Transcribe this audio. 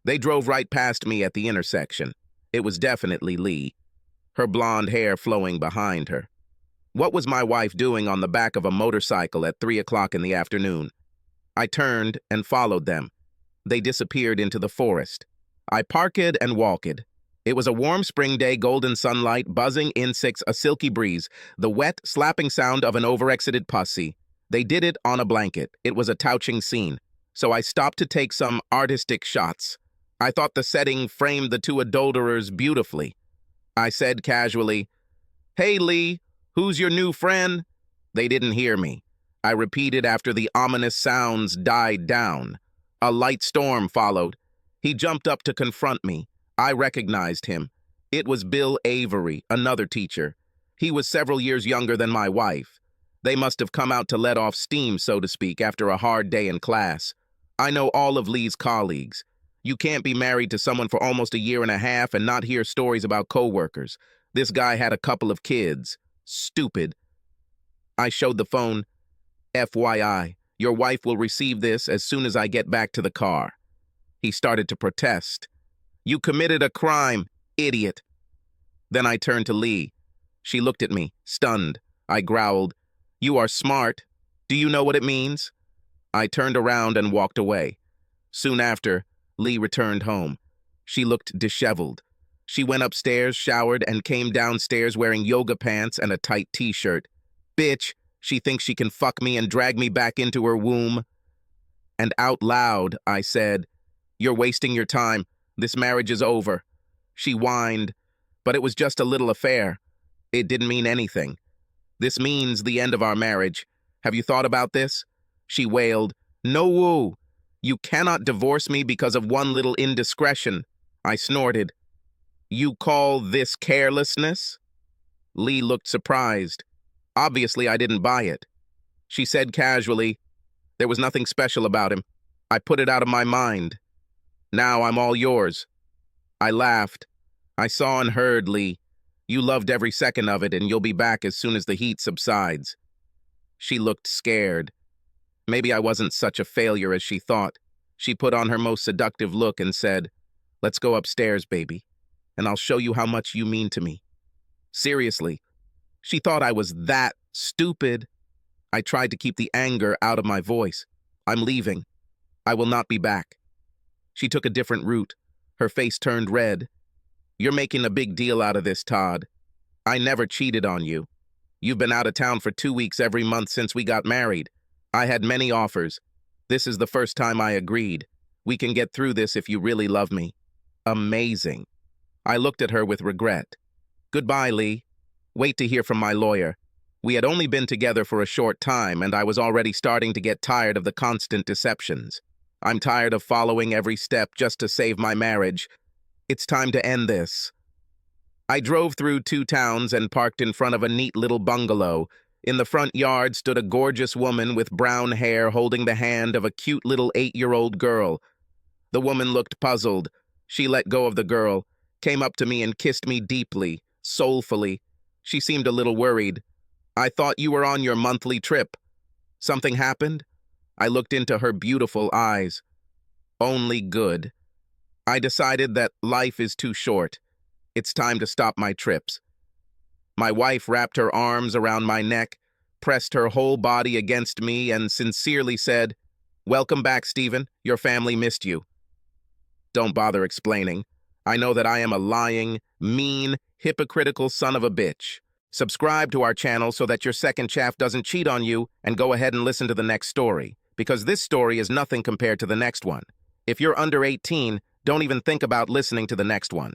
They drove right past me at the intersection. It was definitely Lee, her blonde hair flowing behind her. What was my wife doing on the back of a motorcycle at 3 o'clock in the afternoon? I turned and followed them. They disappeared into the forest. I parked and walked. It was a warm spring day, golden sunlight, buzzing insects, a silky breeze, the wet, slapping sound of an over-exited pussy. They did it on a blanket. It was a touching scene. So I stopped to take some artistic shots. I thought the setting framed the two adulterers beautifully. I said casually, "Hey, Lee, who's your new friend?" They didn't hear me. I repeated after the ominous sounds died down. A light storm followed. He jumped up to confront me. I recognized him. It was Bill Avery, another teacher. He was several years younger than my wife. They must have come out to let off steam, so to speak, after a hard day in class. I know all of Lee's colleagues. You can't be married to someone for almost a year and a half and not hear stories about coworkers. This guy had a couple of kids. Stupid. I showed the phone. FYI, your wife will receive this as soon as I get back to the car. He started to protest. You committed a crime, idiot. Then I turned to Lee. She looked at me, stunned. I growled, You are smart. Do you know what it means? I turned around and walked away. Soon after, Lee returned home. She looked disheveled. She went upstairs, showered, and came downstairs wearing yoga pants and a tight t-shirt. Bitch, she thinks she can fuck me and drag me back into her womb. And out loud, I said, You're wasting your time. This marriage is over. She whined, but it was just a little affair. It didn't mean anything. This means the end of our marriage. Have you thought about this? She wailed, No woo. You cannot divorce me because of one little indiscretion. I snorted. You call this carelessness? Lee looked surprised. Obviously, I didn't buy it. She said casually, There was nothing special about him. I put it out of my mind. Now I'm all yours. I laughed. I saw and heard, Lee. You loved every second of it, and you'll be back as soon as the heat subsides. She looked scared. Maybe I wasn't such a failure as she thought. She put on her most seductive look and said, Let's go upstairs, baby, and I'll show you how much you mean to me. Seriously, she thought I was that stupid. I tried to keep the anger out of my voice. I'm leaving. I will not be back. She took a different route. Her face turned red. You're making a big deal out of this, Todd. I never cheated on you. You've been out of town for 2 weeks every month since we got married. I had many offers. This is the first time I agreed. We can get through this if you really love me. Amazing. I looked at her with regret. Goodbye, Lee. Wait to hear from my lawyer. We had only been together for a short time, and I was already starting to get tired of the constant deceptions. I'm tired of following every step just to save my marriage. It's time to end this. I drove through 2 towns and parked in front of a neat little bungalow. In the front yard stood a gorgeous woman with brown hair holding the hand of a cute little 8-year-old girl. The woman looked puzzled. She let go of the girl, came up to me and kissed me deeply, soulfully. She seemed a little worried. I thought you were on your monthly trip. Something happened? I looked into her beautiful eyes. Only good. I decided that life is too short. It's time to stop my trips. My wife wrapped her arms around my neck, pressed her whole body against me, and sincerely said, Welcome back, Stephen. Your family missed you. Don't bother explaining. I know that I am a lying, mean, hypocritical son of a bitch. Subscribe to our channel so that your second chaff doesn't cheat on you, and go ahead and listen to the next story, because this story is nothing compared to the next one. If you're under 18, don't even think about listening to the next one.